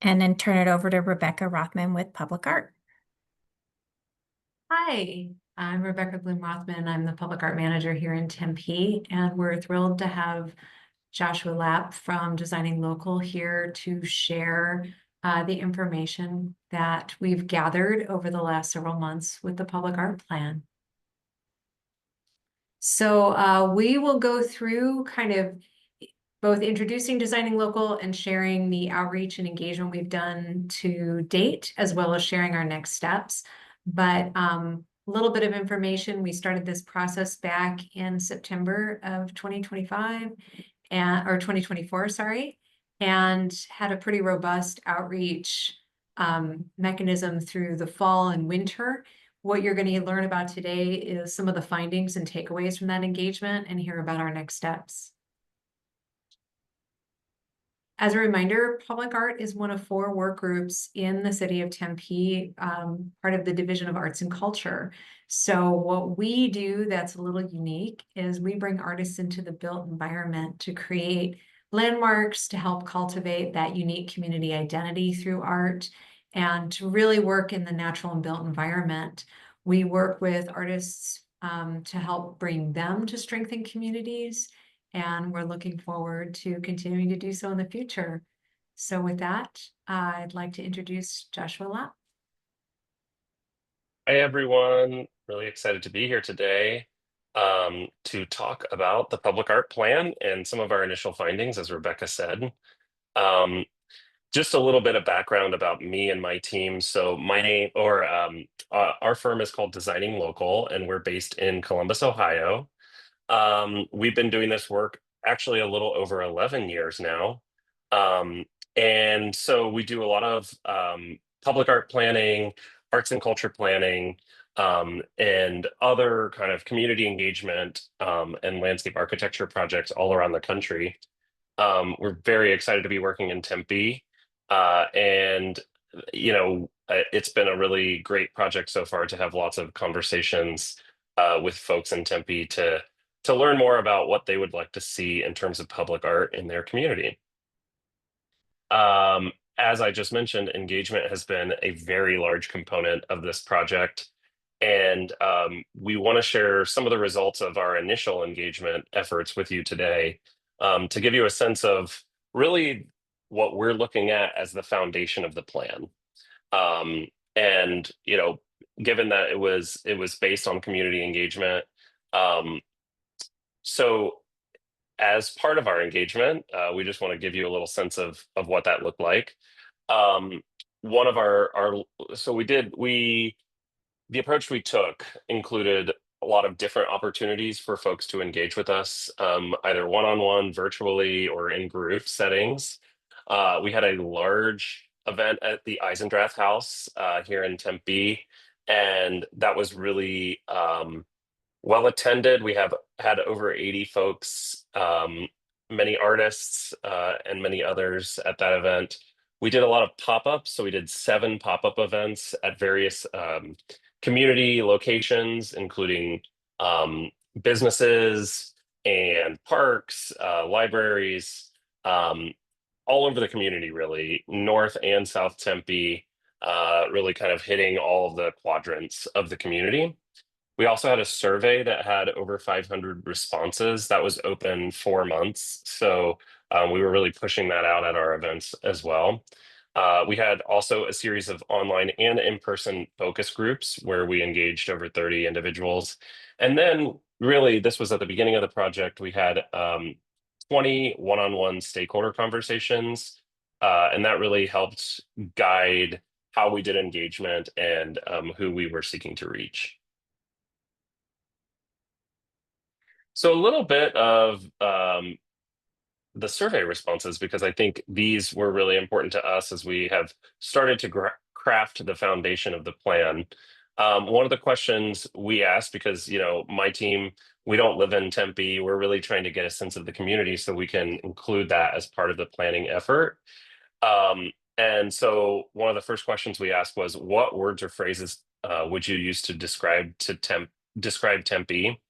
and then turn it over to Rebecca Rothman with Public Art. Hi, I'm Rebecca Bloom Rothman. I'm the Public Art Manager here in Tempe, and we're thrilled to have Joshua Lapp from Designing Local here to share the information that we've gathered over the last several months with the Public Art Plan. So we will go through kind of both introducing Designing Local and sharing the outreach and engagement we've done to date, as well as sharing our next steps. But a little bit of information, we started this process back in September of 2025, or 2024, sorry, and had a pretty robust outreach mechanism through the fall and winter. What you're going to learn about today is some of the findings and takeaways from that engagement and hear about our next steps. As a reminder, Public Art is one of 4 work groups in the city of Tempe, part of the Division of Arts and Culture. So what we do that's a little unique is we bring artists into the built environment to create landmarks, to help cultivate that unique community identity through art, and to really work in the natural and built environment. We work with artists to help bring them to strengthen communities, and we're looking forward to continuing to do so in the future. So with that, I'd like to introduce Joshua Lapp. Hi, everyone. Really excited to be here today to talk about the Public Art Plan and some of our initial findings, as Rebecca said. Um, just a little bit of background about me and my team. So our firm is called Designing Local, and we're based in Columbus, Ohio. We've been doing this work actually a little over 11 years now. And so we do a lot of public art planning, arts and culture planning, and other kind of community engagement and landscape architecture projects all around the country. We're very excited to be working in Tempe. And, it's been a really great project so far to have lots of conversations with folks in Tempe to learn more about what they would like to see in terms of public art in their community. As I just mentioned, engagement has been a very large component of this project. And we want to share some of the results of our initial engagement efforts with you today to give you a sense of really what we're looking at as the foundation of the plan. And, given that it was based on community engagement, so as part of our engagement, we just want to give you a little sense of what that looked like. One of our so the approach we took included a lot of different opportunities for folks to engage with us, either one-on-one, virtually, or in group settings. We had a large event at the Eisendrath House here in Tempe, and that was really well attended. We have had over 80 folks, many artists, and many others at that event. We did a lot of pop-ups. So we did 7 pop-up events at various community locations, including businesses and parks, libraries, all over the community, really, North and South Tempe, really kind of hitting all of the quadrants of the community. We also had a survey that had over 500 responses that was open 4 months. So we were really pushing that out at our events as well. We had also a series of online and in-person focus groups where we engaged over 30 individuals. And then really, this was at the beginning of the project, we had 20 one-on-one stakeholder conversations. And that really helped guide how we did engagement and who we were seeking to reach. So a little bit of the survey responses, because I think these were really important to us as we have started to craft the foundation of the plan. One of the questions we asked, because my team, we don't live in Tempe, we're really trying to get a sense of the community so we can include that as part of the planning effort. And so one of the first questions we asked was, what words or phrases would you use to describe Tempe?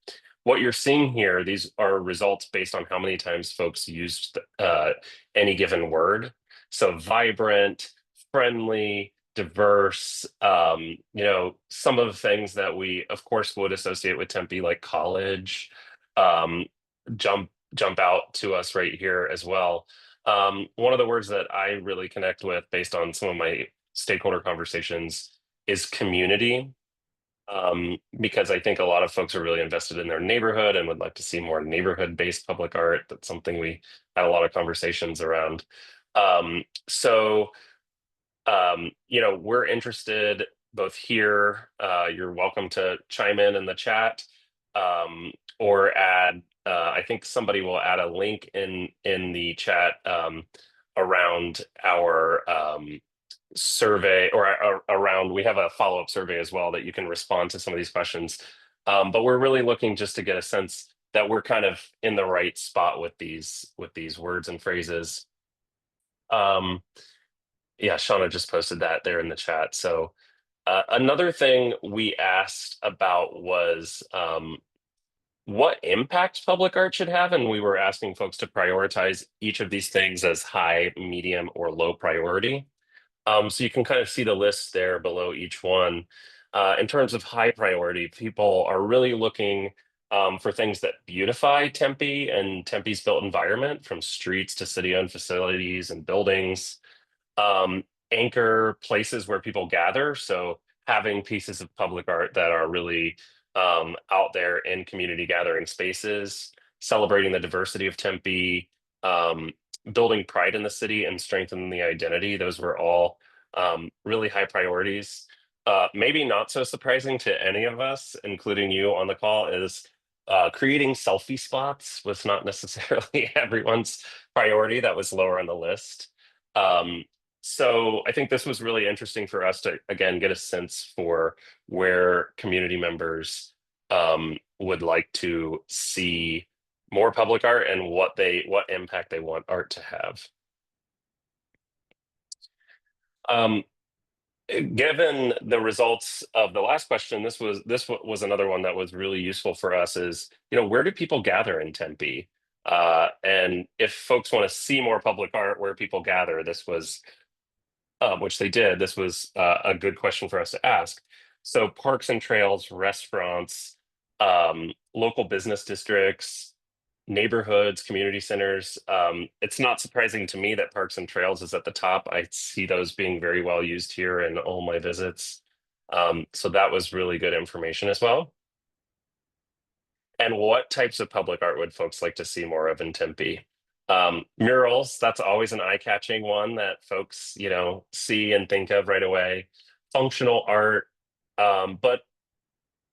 What you're seeing here, these are results based on how many times folks used any given word. So vibrant, friendly, diverse, some of the things that we, of course, would associate with Tempe, like college, um, jump out to us right here as well. One of the words that I really connect with based on some of my stakeholder conversations is community. Because I think a lot of folks are really invested in their neighborhood and would like to see more neighborhood-based public art. That's something we had a lot of conversations around. So we're interested both here. You're welcome to chime in the chat, or add. I think somebody will add a link in the chat around our survey, or around. We have a follow-up survey as well that you can respond to some of these questions. But we're really looking just to get a sense that we're kind of in the right spot with these words and phrases. Yeah, Shauna just posted that there in the chat. So another thing we asked about was what impact public art should have. And we were asking folks to prioritize each of these things as high, medium, or low priority. So you can kind of see the list there below each one. In terms of high priority, people are really looking for things that beautify Tempe and Tempe's built environment, from streets to city-owned facilities and buildings. Anchor places where people gather. So having pieces of public art that are really out there in community gathering spaces, celebrating the diversity of Tempe, building pride in the city and strengthening the identity. Those were all really high priorities. Maybe not so surprising to any of us, including you on the call, is creating selfie spots was not necessarily everyone's priority. That was lower on the list. So I think this was really interesting for us to, again, get a sense for where community members would like to see more public art and what impact they want art to have. Given the results of the last question, this was another one that was really useful for us. Is, where do people gather in Tempe? And if folks want to see more public art, where people gather, this was, which they did. This was a good question for us to ask. So parks and trails, restaurants, local business districts, neighborhoods, community centers. It's not surprising to me that parks and trails is at the top. I see those being very well used here in all my visits. So that was really good information as well. And what types of public art would folks like to see more of in Tempe? Murals, that's always an eye-catching one that folks, see and think of right away. Functional art, but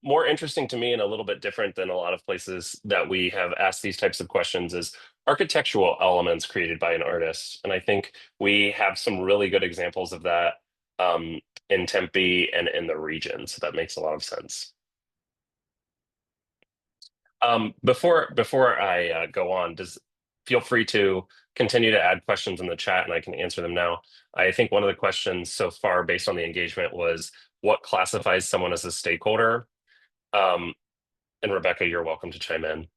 more interesting to me and a little bit different than a lot of places that we have asked these types of questions is architectural elements created by an artist. And I think we have some really good examples of that in Tempe and in the region. So that makes a lot of sense. Before I go on, feel free to continue to add questions in the chat and I can answer them now. I think one of the questions so far based on the engagement was what classifies someone as a stakeholder? And Rebecca, you're welcome to chime in.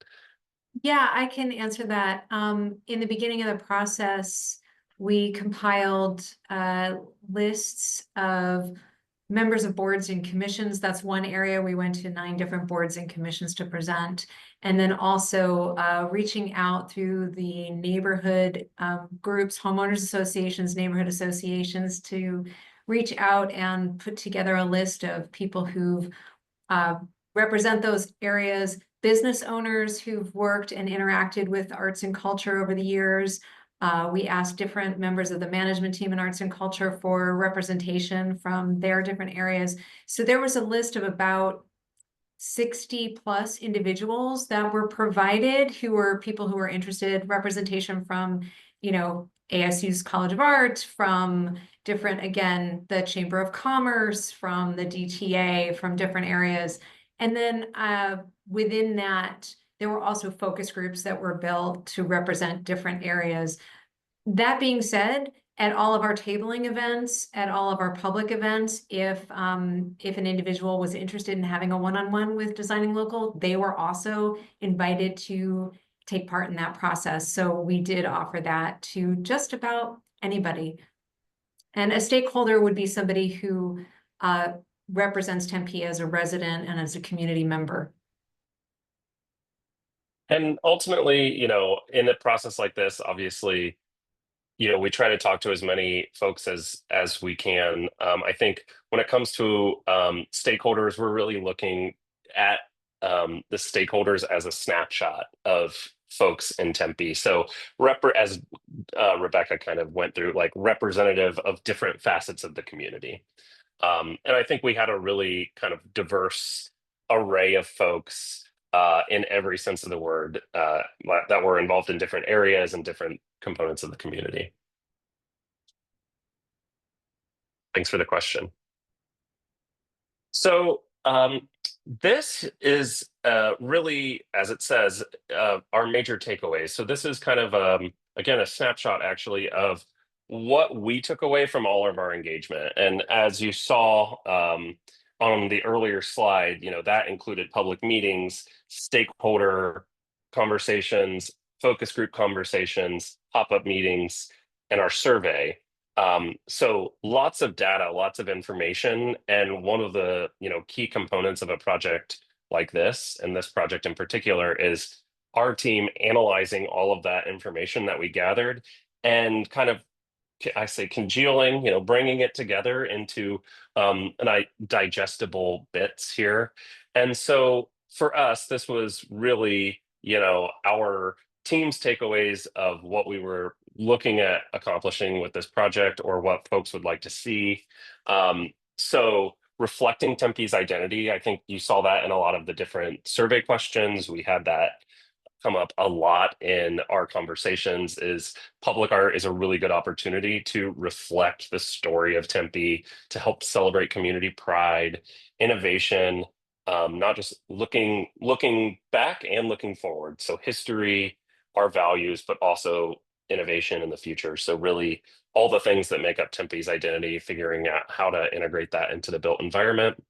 Yeah, I can answer that. In the beginning of the process, we compiled lists of members of boards and commissions. That's one area. We went to 9 different boards and commissions to present. And then also reaching out through the neighborhood groups, homeowners associations, neighborhood associations, to reach out and put together a list of people who've represent those areas, business owners who've worked and interacted with arts and culture over the years. We asked different members of the management team in arts and culture for representation from their different areas. So there was a list of about 60 plus individuals that were provided, who were people who were interested, representation from, ASU's College of Art, from different, again, the Chamber of Commerce, from the DTA, from different areas. And then within that, there were also focus groups that were built to represent different areas. That being said, at all of our tabling events, at all of our public events, if an individual was interested in having a one-on-one with Designing Local, they were also invited to take part in that process. So we did offer that to just about anybody. And a stakeholder would be somebody who represents Tempe as a resident and as a community member. And ultimately, in a process like this, obviously, we try to talk to as many folks as we can. I think when it comes to stakeholders, we're really looking at the stakeholders as a snapshot of folks in Tempe. So, as Rebecca kind of went through, like representative of different facets of the community. And I think we had a really kind of diverse array of folks in every sense of the word that were involved in different areas and different components of the community. Thanks for the question. So this is really, as it says, our major takeaways. So this is kind of, again, a snapshot actually of what we took away from all of our engagement. And as you saw on the earlier slide, that included public meetings, stakeholder conversations, focus group conversations, pop-up meetings, and our survey. So lots of data, lots of information, and one of the key components of a project like this, and this project in particular, is our team analyzing all of that information that we gathered and kind of, I say, congealing, bringing it together into digestible bits here. And so for us, this was really, our team's takeaways of what we were looking at accomplishing with this project or what folks would like to see. So reflecting Tempe's identity, I think you saw that in a lot of the different survey questions. We had that come up a lot in our conversations. Is public art is a really good opportunity to reflect the story of Tempe, to help celebrate community pride, innovation, not just looking back and looking forward. So history, our values, but also innovation in the future. So really all the things that make up Tempe's identity, figuring out how to integrate that into the built environment.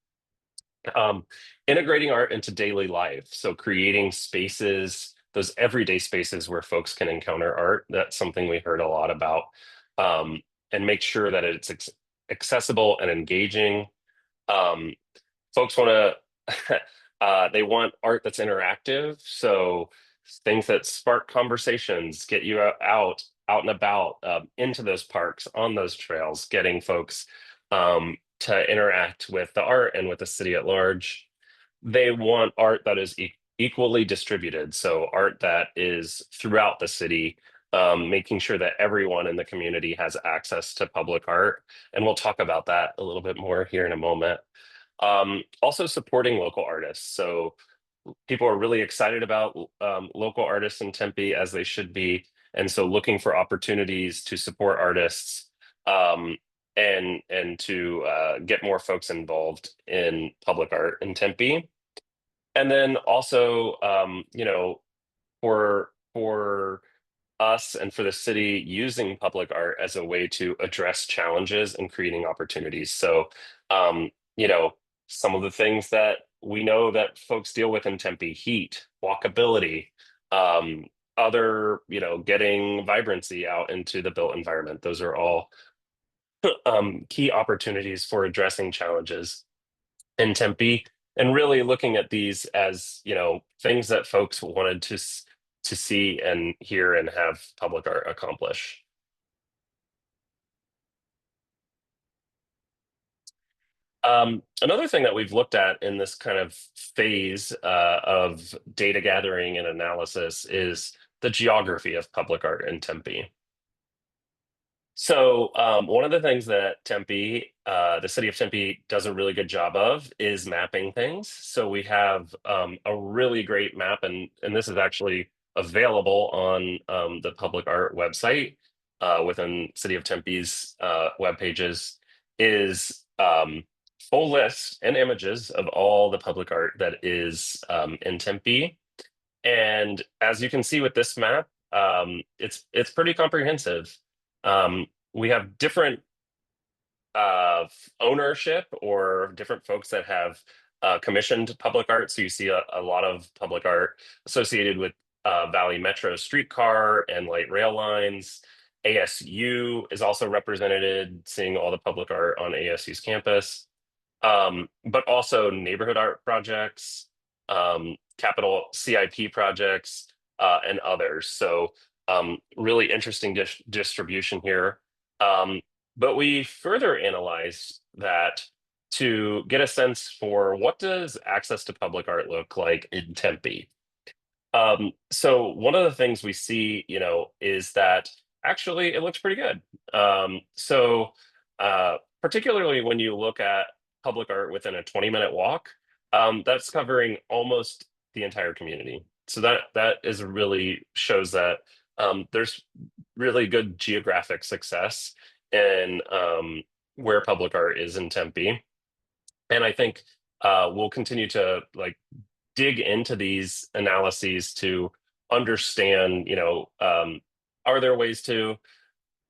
Integrating art into daily life. So creating spaces, those everyday spaces where folks can encounter art. That's something we heard a lot about. And make sure that it's accessible and engaging. Folks want to, they want art that's interactive. So things that spark conversations, get you out and about, into those parks, on those trails, getting folks to interact with the art and with the city at large. They want art that is equally distributed. So art that is throughout the city, making sure that everyone in the community has access to public art. And we'll talk about that a little bit more here in a moment. Also supporting local artists. So people are really excited about local artists in Tempe, as they should be. And so looking for opportunities to support artists and to get more folks involved in public art in Tempe. And then also, for us and for the city, using public art as a way to address challenges and creating opportunities. So, some of the things that we know that folks deal with in Tempe: heat, walkability, other, getting vibrancy out into the built environment. Those are all key opportunities for addressing challenges in Tempe, and really looking at these as things that folks wanted to see and hear and have public art accomplish. Another thing that we've looked at in this kind of phase of data gathering and analysis is the geography of public art in Tempe. So one of the things that Tempe, the city of Tempe, does a really good job of is mapping things. So we have a really great map, and this is actually available on the public art website within City of Tempe's web pages, is full list and images of all the public art that is in Tempe. And as you can see with this map, it's pretty comprehensive. We have different ownership, or different folks that have commissioned public art. So you see a lot of public art associated with Valley Metro streetcar and light rail lines, ASU is also represented, seeing all the public art on ASU's campus, but also neighborhood art projects, capital CIP projects, and others. So really interesting distribution here. But we further analyzed that to get a sense for what does access to public art look like in Tempe. So one of the things we see, is that actually it looks pretty good. Particularly when you look at public art within a 20-minute walk, that's covering almost the entire community. So that is really shows that there's really good geographic success in where public art is in Tempe. And I think we'll continue to dig into these analyses to understand, are there ways to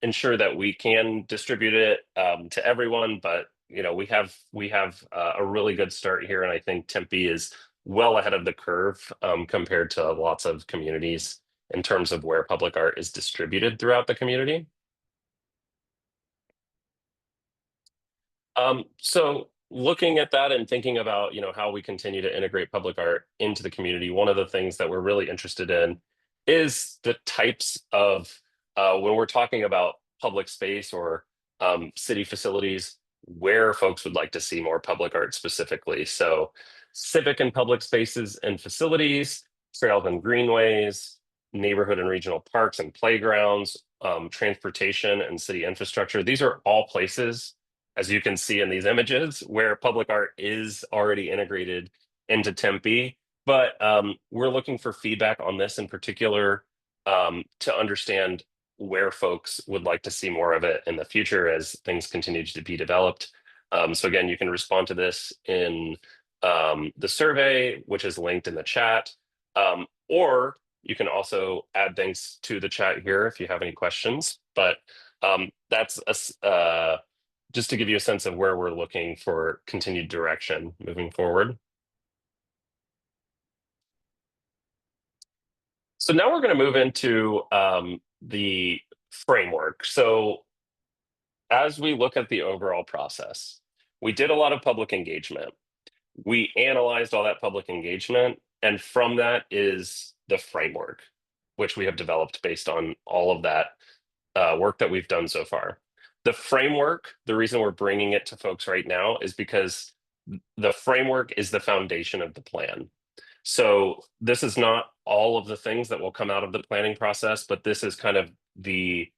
ensure that we can distribute it to everyone? But we have a really good start here, and I think Tempe is well ahead of the curve compared to lots of communities in terms of where public art is distributed throughout the community. So looking at that and thinking about, how we continue to integrate public art into the community, one of the things that we're really interested in is the types of, when we're talking about public space or city facilities, where folks would like to see more public art specifically. So civic and public spaces and facilities, trails and greenways, neighborhood and regional parks and playgrounds, transportation and city infrastructure. These are all places, as you can see in these images, where public art is already integrated into Tempe. But we're looking for feedback on this in particular to understand where folks would like to see more of it in the future as things continue to be developed. So again, you can respond to this in the survey, which is linked in the chat, or you can also add things to the chat here if you have any questions. But that's just to give you a sense of where we're looking for continued direction moving forward. So now we're going to move into the framework. So as we look at the overall process, we did a lot of public engagement. We analyzed all that public engagement, and from that is the framework, which we have developed based on all of that work that we've done so far. The framework, the reason we're bringing it to folks right now is because the framework is the foundation of the plan. So this is not all of the things that will come out of the planning process, but this is kind of the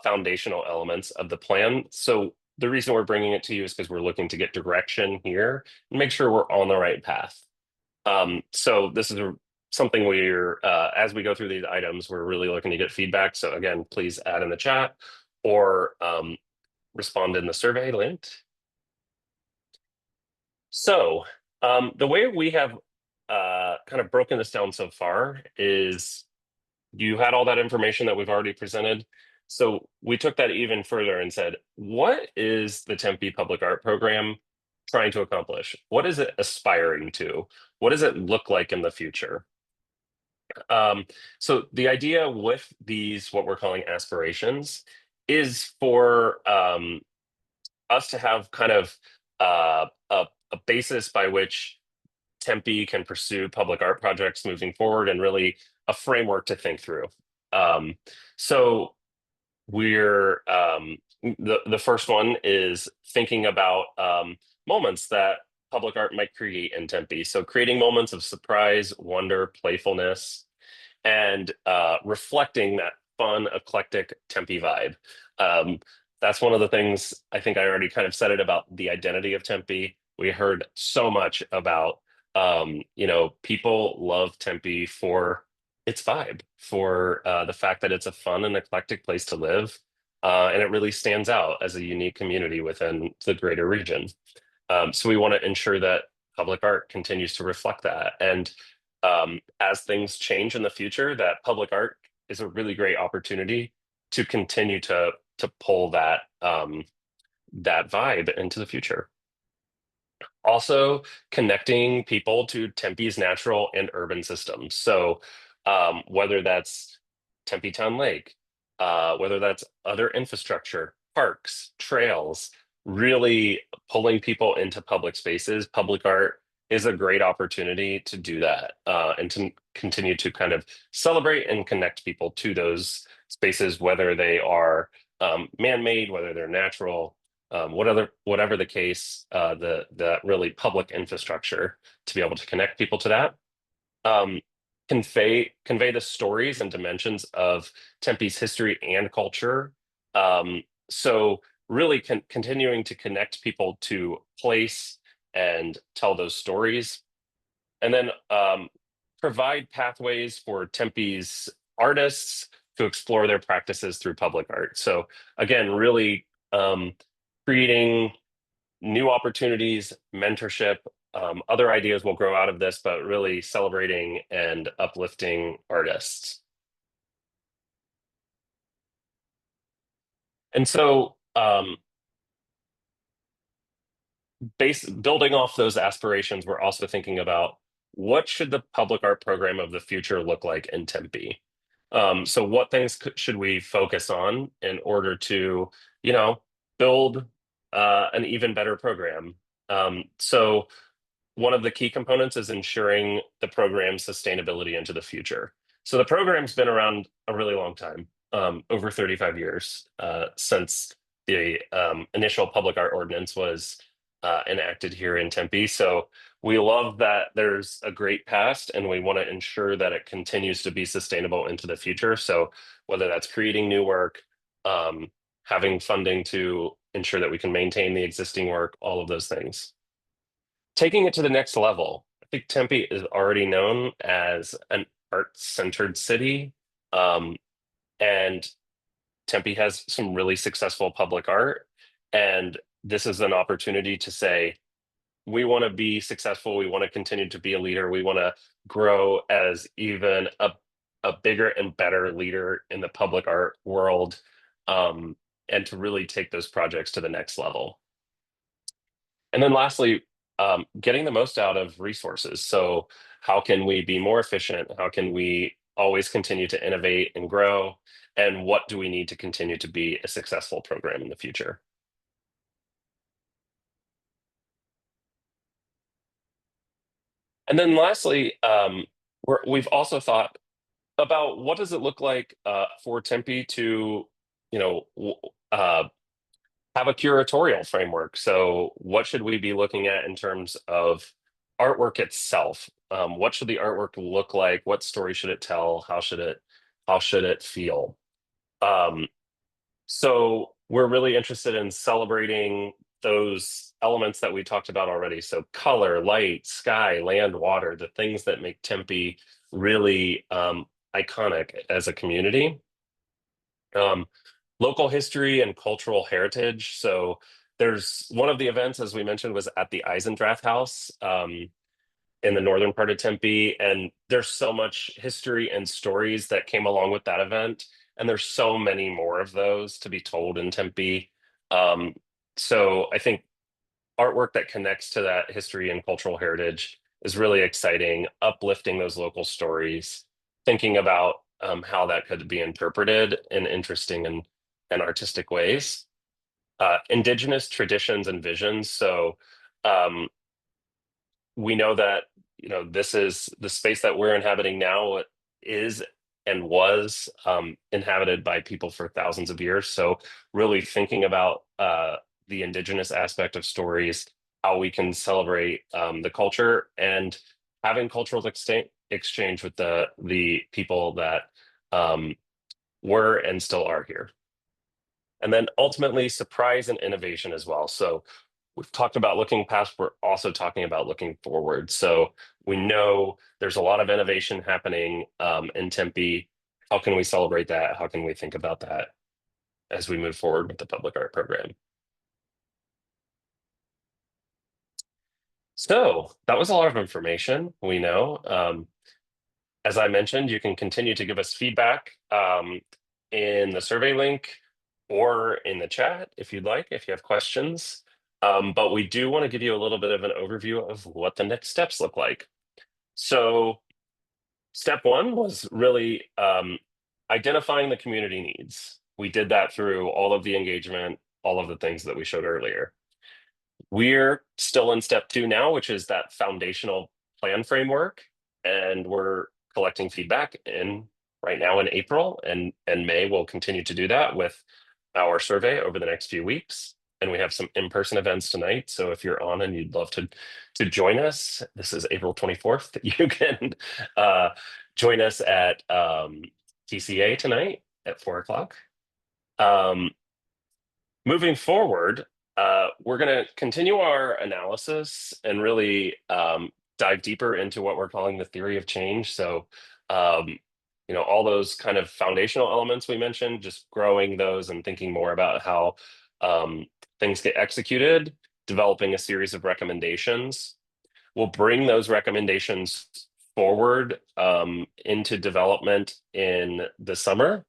foundational elements of the plan. So the reason we're bringing it to you is because we're looking to get direction here and make sure we're on the right path. So this is something we're, as we go through these items, we're really looking to get feedback. So again, please add in the chat or respond in the survey linked. So the way we have kind of broken this down so far is you had all that information that we've already presented. So we took that even further and said, what is the Tempe Public Art Program trying to accomplish? What is it aspiring to? What does it look like in the future? So the idea with these, what we're calling aspirations, is for us to have kind of a basis by which Tempe can pursue public art projects moving forward and really a framework to think through. So we're the first one is thinking about moments that public art might create in Tempe. So creating moments of surprise, wonder, playfulness, and reflecting that fun, eclectic Tempe vibe. That's one of the things I think I already kind of said it about the identity of Tempe. We heard so much about, people love Tempe for its vibe, for the fact that it's a fun and eclectic place to live. And it really stands out as a unique community within the greater region. So we want to ensure that public art continues to reflect that. And as things change in the future, that public art is a really great opportunity to continue to pull that that vibe into the future. Also connecting people to Tempe's natural and urban systems. So whether that's Tempe Town Lake, whether that's other infrastructure, parks, trails, really pulling people into public spaces. Public art is a great opportunity to do that, and to continue to kind of celebrate and connect people to those spaces, whether they are man-made, whether they're natural, whatever the case, the really public infrastructure to be able to connect people to that. Um, convey the stories and dimensions of Tempe's history and culture. So really continuing to connect people to place and tell those stories, and then provide pathways for Tempe's artists to explore their practices through public art. So again, really creating new opportunities, mentorship, other ideas will grow out of this, but really celebrating and uplifting artists. And so, building off those aspirations, we're also thinking about what should the public art program of the future look like in Tempe. So what things should we focus on in order to, build an even better program? So one of the key components is ensuring the program's sustainability into the future. So the program's been around a really long time, over 35 years, since the initial public art ordinance was enacted here in Tempe. So we love that there's a great past, and we want to ensure that it continues to be sustainable into the future. So whether that's creating new work, having funding to ensure that we can maintain the existing work, all of those things. Taking it to the next level, I think Tempe is already known as an art-centered city, and Tempe has some really successful public art. And this is an opportunity to say, we want to be successful. We want to continue to be a leader. We want to grow as even a bigger and better leader in the public art world, and to really take those projects to the next level. And then lastly, getting the most out of resources. So how can we be more efficient? How can we always continue to innovate and grow? And what do we need to continue to be a successful program in the future? And then lastly, we've also thought about what does it look like for Tempe to, you know, have a curatorial framework. So what should we be looking at in terms of artwork itself? What should the artwork look like? What story should it tell? How should it feel? Um, so we're really interested in celebrating those elements that we talked about already. So color, light, sky, land, water, the things that make Tempe really iconic as a community. Um, Local history and cultural heritage. So there's one of the events, as we mentioned, was at the Eisendrath House, in the northern part of Tempe. And there's so much history and stories that came along with that event. And there's so many more of those to be told in Tempe. Um, so I think artwork that connects to that history and cultural heritage is really exciting, uplifting those local stories, thinking about how that could be interpreted in interesting and artistic ways. Indigenous traditions and visions. So um, we know that this is the space that we're inhabiting now is and was inhabited by people for thousands of years. So really thinking about the indigenous aspect of stories, how we can celebrate the culture, and having cultural exchange with the people that were and still are here. And then ultimately surprise and innovation as well. So we've talked about looking past, we're also talking about looking forward. So we know there's a lot of innovation happening in Tempe. How can we celebrate that? How can we think about that as we move forward with the public art program? So that was a lot of information, we know. As I mentioned, you can continue to give us feedback in the survey link or in the chat if you'd like, if you have questions. But we do want to give you a little bit of an overview of what the next steps look like. So step one was really identifying the community needs. We did that through all of the engagement, all of the things that we showed earlier. We're still in step 2 now, which is that foundational plan framework. And we're collecting feedback right now in April, and May. We'll continue to do that with our survey over the next few weeks. And we have some in-person events tonight. So if you're on and you'd love to join us, this is April 24th. You can join us at TCA tonight at 4 o'clock. Moving forward, we're going to continue our analysis and really dive deeper into what we're calling the theory of change. So, all those kind of foundational elements we mentioned, just growing those and thinking more about how things get executed, developing a series of recommendations. We'll bring those recommendations forward into development in the summer.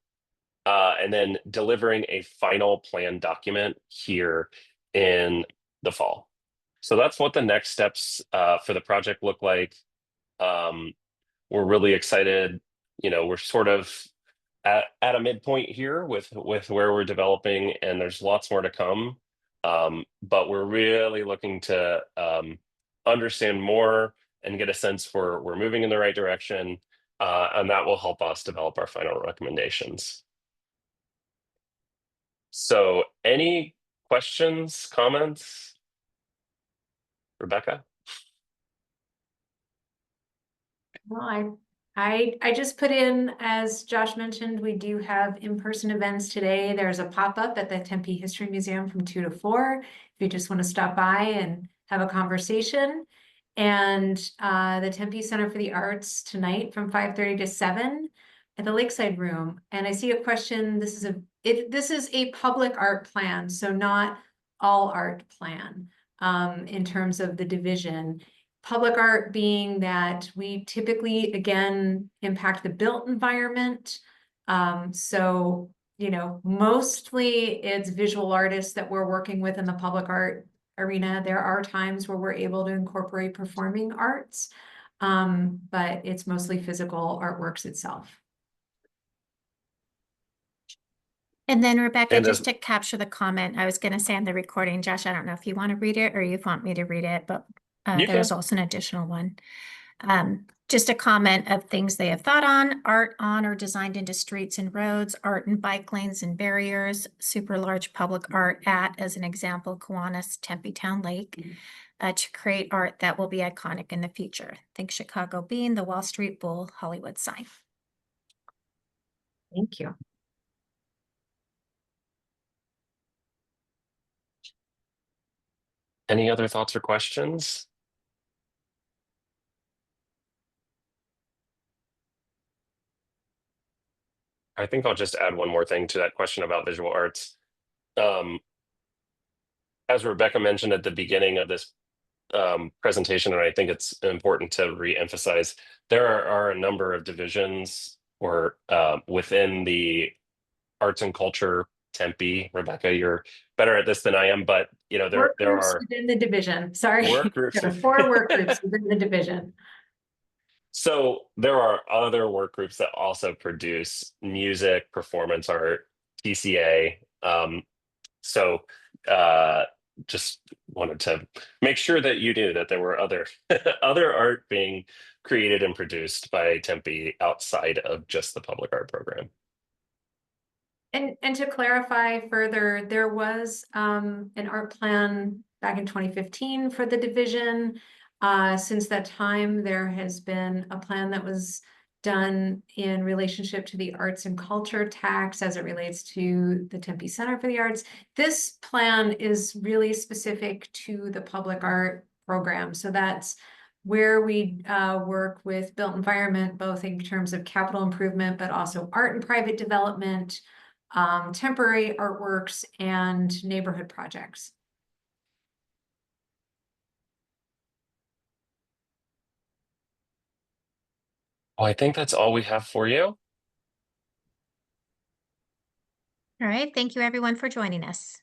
And then delivering a final plan document here in the fall. So that's what the next steps for the project look like. We're really excited. We're sort of at a midpoint here with where we're developing, and there's lots more to come. But we're really looking to understand more and get a sense for we're moving in the right direction, and that will help us develop our final recommendations. So any questions, comments? Rebecca? Well, I just put in, as Josh mentioned, we do have in-person events today. There's a pop-up at the Tempe History Museum from 2 to 4. If you just want to stop by and have a conversation. And the Tempe Center for the Arts tonight from 5:30 to 7 at the Lakeside Room. And I see a question. This is a public art plan, so not all art plan in terms of the division. Public art being that we typically, again, impact the built environment. So, mostly it's visual artists that we're working with in the public art arena. There are times where we're able to incorporate performing arts, but it's mostly physical artworks itself. And then Rebecca, And just to capture the comment, I was going to say on the recording, Josh, I don't know if you want to read it or you want me to read it, but there's also an additional one. Just a comment of things they have thought on: art on or designed into streets and roads, art in bike lanes and barriers, super large public art at, as an example, Kiwanis, Tempe Town Lake, to create art that will be iconic in the future. Think Chicago Bean, the Wall Street Bull, Hollywood sign. Thank you. Any other thoughts or questions? I think I'll just add one more thing to that question about visual arts. As Rebecca mentioned at the beginning of this presentation, and I think it's important to re-emphasize, there are a number of divisions or within the arts and culture Tempe. Rebecca, you're better at this than I am, but there are within the division. Sorry, work groups. there are 4 work groups within the division. So there are other work groups that also produce music, performance art, TCA. So just wanted to make sure that you knew that there were other art being created and produced by Tempe outside of just the public art program. And to clarify further, there was an art plan back in 2015 for the division. Since that time, there has been a plan that was done in relationship to the arts and culture tax as it relates to the Tempe Center for the Arts. This plan is really specific to the public art program. So that's where we work with built environment, both in terms of capital improvement, but also art and private development, temporary artworks, and neighborhood projects. Well, I think that's all we have for you. All right. Thank you, everyone, for joining us.